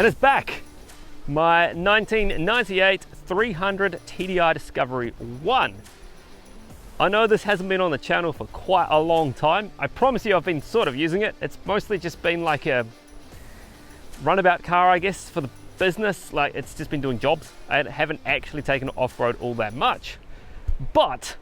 and it's back. My 1998 300 TDI Discovery 1. I know this hasn't been on the channel for quite a long time. I promise you I've been sort of using it. It's mostly just been like a runabout car, I guess, for the business. Like, it's just been doing jobs. I haven't actually taken it off-road all that much. But,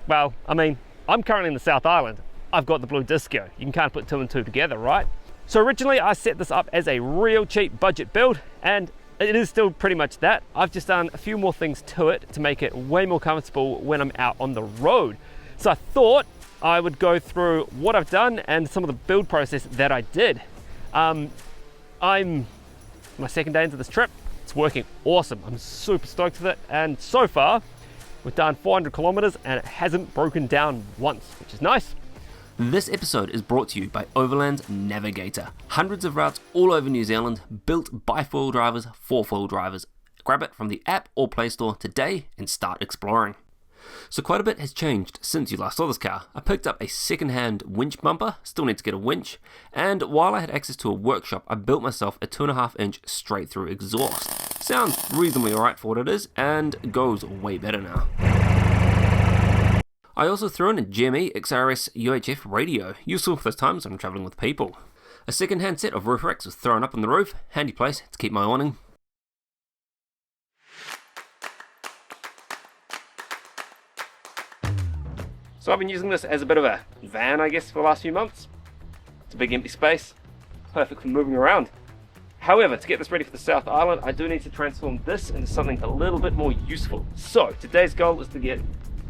well, I mean, I'm currently in the South Island. I've got the blue disco. You can kind of put two and two together, right? So originally I set this up as a real cheap budget build, and it is still pretty much that. I've just done a few more things to it to make it way more comfortable when I'm out on the road. So I thought I would go through what I've done and some of the build process that I did. I'm my second day into this trip. It's working awesome. I'm super stoked with it, and so far we've done 400 kilometers and it hasn't broken down once, which is nice. This episode is brought to you by Overland Navigator. Hundreds of routes all over New Zealand, built by four-wheel drivers for four-wheel drivers. Grab it from the app or Play Store today and start exploring. So quite a bit has changed since you last saw this car. I picked up a second-hand winch bumper, still need to get a winch, and while I had access to a workshop, I built myself a 2.5-inch straight-through exhaust. Sounds reasonably alright for what it is, and goes way better now. I also threw in a GME XRS UHF radio, useful for those times when I'm travelling with people. A second-hand set of roof racks was thrown up on the roof, handy place to keep my awning. So I've been using this as a bit of a van, I guess, for the last few months. It's a big empty space, perfect for moving around. However, to get this ready for the South Island, I do need to transform this into something a little bit more useful. So today's goal is to get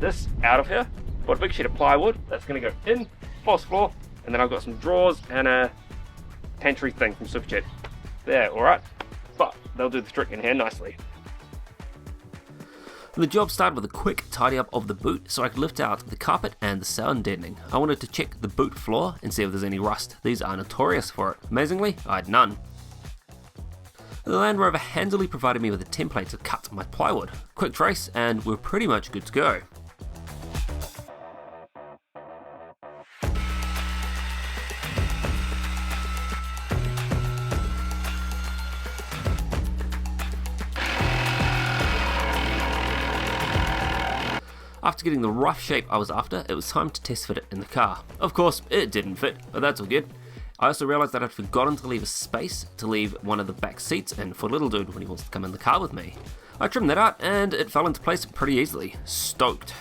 this out of here. Got a big sheet of plywood that's going to go in, false floor, and then I've got some drawers and a pantry thing from Superjet. There, alright, but they'll do the trick in here nicely. The job started with a quick tidy up of the boot so I could lift out the carpet and the sound deadening. I wanted to check the boot floor and see if there's any rust. These are notorious for it. Amazingly, I had none. The Land Rover handily provided me with a template to cut my plywood. Quick trace and we're pretty much good to go. After getting the rough shape I was after, it was time to test fit it in the car. Of course, it didn't fit, but that's all good. I also realised that I'd forgotten to leave a space to leave one of the back seats in for little dude when he wants to come in the car with me. I trimmed that out and it fell into place pretty easily. Stoked.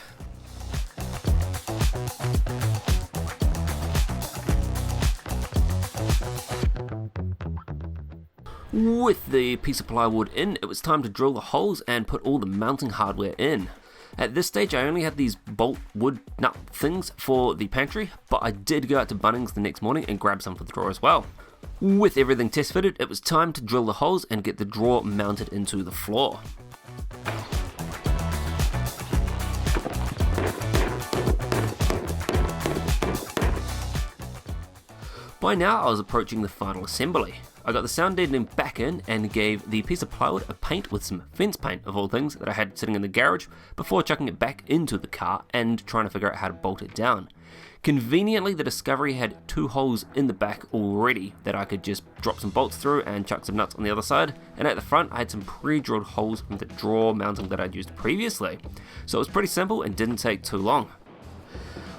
With the piece of plywood in, it was time to drill the holes and put all the mounting hardware in. At this stage I only had these bolt wood nut things for the pantry, but I did go out to Bunnings the next morning and grab some for the drawer as well. With everything test fitted, it was time to drill the holes and get the drawer mounted into the floor. By now I was approaching the final assembly. I got the sound deadening back in and gave the piece of plywood a paint with some fence paint of all things that I had sitting in the garage before chucking it back into the car and trying to figure out how to bolt it down. Conveniently, the Discovery had two holes in the back already that I could just drop some bolts through and chuck some nuts on the other side, and at the front I had some pre-drilled holes from the drawer mounting that I'd used previously. So it was pretty simple and didn't take too long.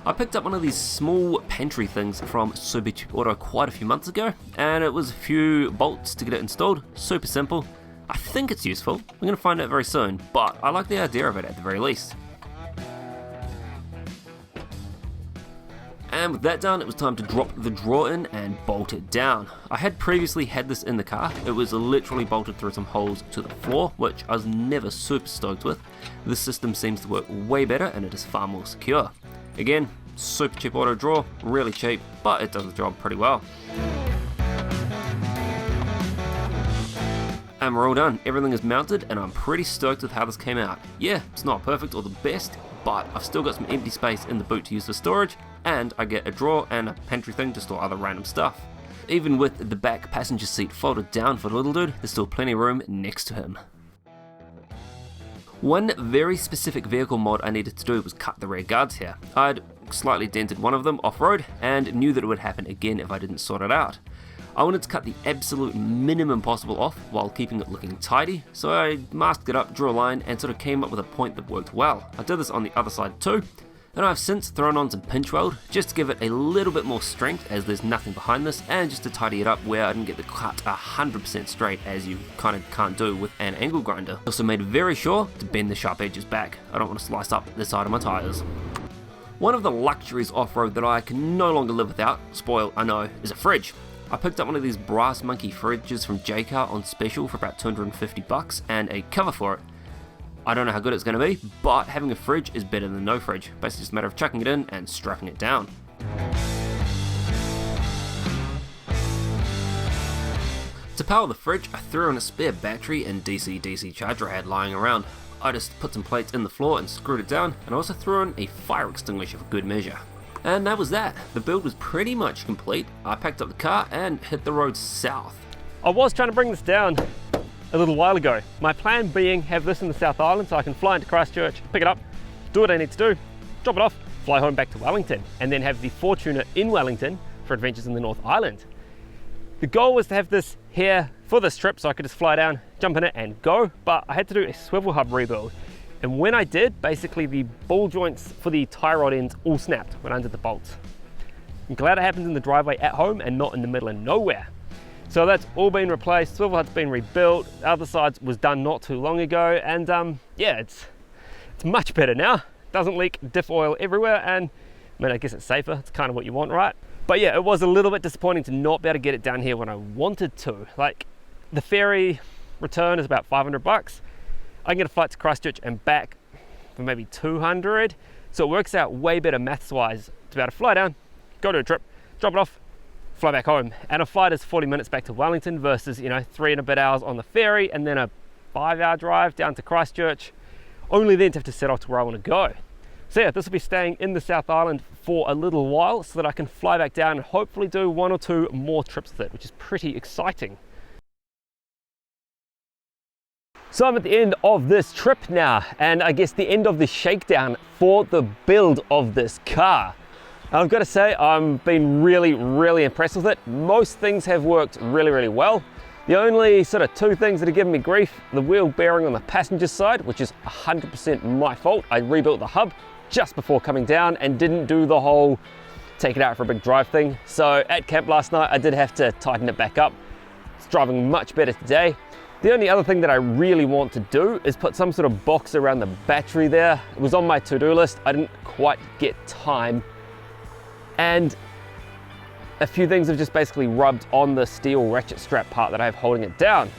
I picked up one of these small pantry things from Superjet Auto quite a few months ago, and it was a few bolts to get it installed. Super simple. I think it's useful. We're going to find out very soon, but I like the idea of it at the very least. And with that done, it was time to drop the drawer in and bolt it down. I had previously had this in the car. It was literally bolted through some holes to the floor, which I was never super stoked with. This system seems to work way better and it is far more secure. Again, super cheap auto drawer, really cheap, but it does the job pretty well. And we're all done. Everything is mounted and I'm pretty stoked with how this came out. Yeah, it's not perfect or the best, but I've still got some empty space in the boot to use for storage, and I get a drawer and a pantry thing to store other random stuff. Even with the back passenger seat folded down for the little dude, there's still plenty of room next to him. One very specific vehicle mod I needed to do was cut the rear guards here. I'd slightly dented one of them off-road and knew that it would happen again if I didn't sort it out. I wanted to cut the absolute minimum possible off while keeping it looking tidy, so I masked it up, drew a line, and sort of came up with a point that worked well. I did this on the other side too, and I've since thrown on some pinch weld just to give it a little bit more strength as there's nothing behind this, and just to tidy it up where I didn't get the cut 100% straight, as you kind of can't do with an angle grinder. Also made very sure to bend the sharp edges back. I don't want to slice up the side of my tyres. One of the luxuries off-road that I can no longer live without, spoil I know, is a fridge. I picked up one of these Brass Monkey fridges from J-Car on special for about 250 bucks and a cover for it. I don't know how good it's going to be, but having a fridge is better than no fridge. Basically just a matter of chucking it in and strapping it down. To power the fridge, I threw in a spare battery and DC-DC charger I had lying around. I just put some plates in the floor and screwed it down, and I also threw in a fire extinguisher for good measure. And that was that. The build was pretty much complete. I packed up the car and hit the road south. I was trying to bring this down a little while ago. My plan being have this in the South Island so I can fly into Christchurch, pick it up, do what I need to do, drop it off, fly home back to Wellington, and then have the Fortuner in Wellington for adventures in the North Island. The goal was to have this here for this trip so I could just fly down, jump in it and go, but I had to do a swivel hub rebuild. And when I did, basically the ball joints for the tie rod ends all snapped when I undid the bolts. I'm glad it happens in the driveway at home and not in the middle of nowhere. So that's all been replaced, swivel hub's been rebuilt, the other side was done not too long ago, and yeah, it's much better now. Doesn't leak diff oil everywhere, and I mean, I guess it's safer, it's kind of what you want, right? But yeah, it was a little bit disappointing to not be able to get it down here when I wanted to. Like, the ferry return is about 500 bucks. I can get a flight to Christchurch and back for maybe 200. So it works out way better maths-wise to be able to fly down, go to a trip, drop it off, fly back home. And a flight is 40 minutes back to Wellington versus, 3 and a bit hours on the ferry and then a 5-hour drive down to Christchurch, only then to have to set off to where I want to go. So yeah, this will be staying in the South Island for a little while so that I can fly back down and hopefully do 1 or 2 more trips with it, which is pretty exciting. So I'm at the end of this trip now, and I guess the end of the shakedown for the build of this car. I've got to say, I've been really impressed with it. Most things have worked really well. The only sort of 2 things that have given me grief, the wheel bearing on the passenger side, which is 100% my fault. I rebuilt the hub just before coming down and didn't do the whole take it out for a big drive thing. So at camp last night, I did have to tighten it back up. It's driving much better today. The only other thing that I really want to do is put some sort of box around the battery there. It was on my to-do list. I didn't quite get time. And a few things have just basically rubbed on the steel ratchet strap part that I have holding it down.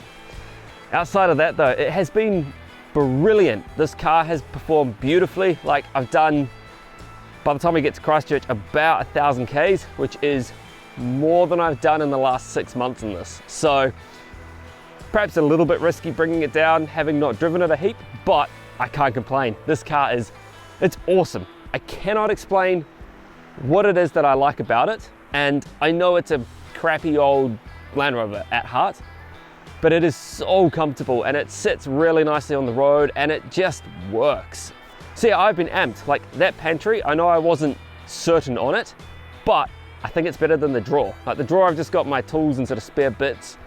Outside of that though, it has been brilliant. This car has performed beautifully. Like, I've done, by the time we get to Christchurch, about 1,000 Ks, which is more than I've done in the last 6 months in this. So perhaps a little bit risky bringing it down, having not driven it a heap, but I can't complain. This car it's awesome. I cannot explain what it is that I like about it. And I know it's a crappy old Land Rover at heart, but it is so comfortable and it sits really nicely on the road and it just works. So yeah, I've been amped. Like, that pantry, I know I wasn't certain on it, but I think it's better than the drawer. Like, the drawer, I've just got my tools and sort of spare bits.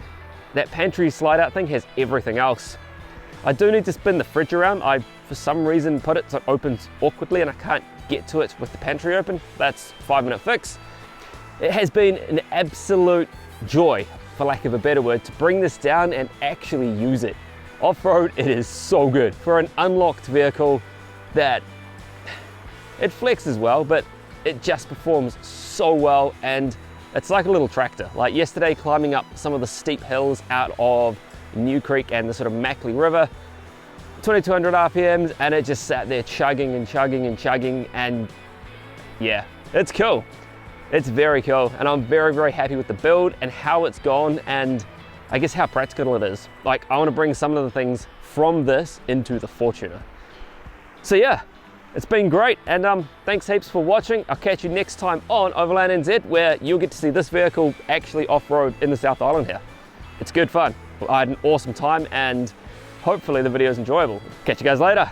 That pantry slide out thing has everything else. I do need to spin the fridge around. I, for some reason, put it so it opens awkwardly and I can't get to it with the pantry open. That's a 5-minute fix. It has been an absolute joy, for lack of a better word, to bring this down and actually use it. Off-road, it is so good. For an unlocked vehicle that it flexes well, but it just performs so well, and it's like a little tractor. Like yesterday, climbing up some of the steep hills out of New Creek and the sort of Mackley River, 2200 RPMs, and it just sat there chugging and chugging and chugging, and yeah, it's cool. It's very cool, and I'm very happy with the build and how it's gone, and I guess how practical it is. Like, I want to bring some of the things from this into the Fortuner. So yeah, it's been great, and thanks heaps for watching. I'll catch you next time on Overland NZ, where you'll get to see this vehicle actually off-road in the South Island here. It's good fun. I had an awesome time, and hopefully the video is enjoyable. Catch you guys later.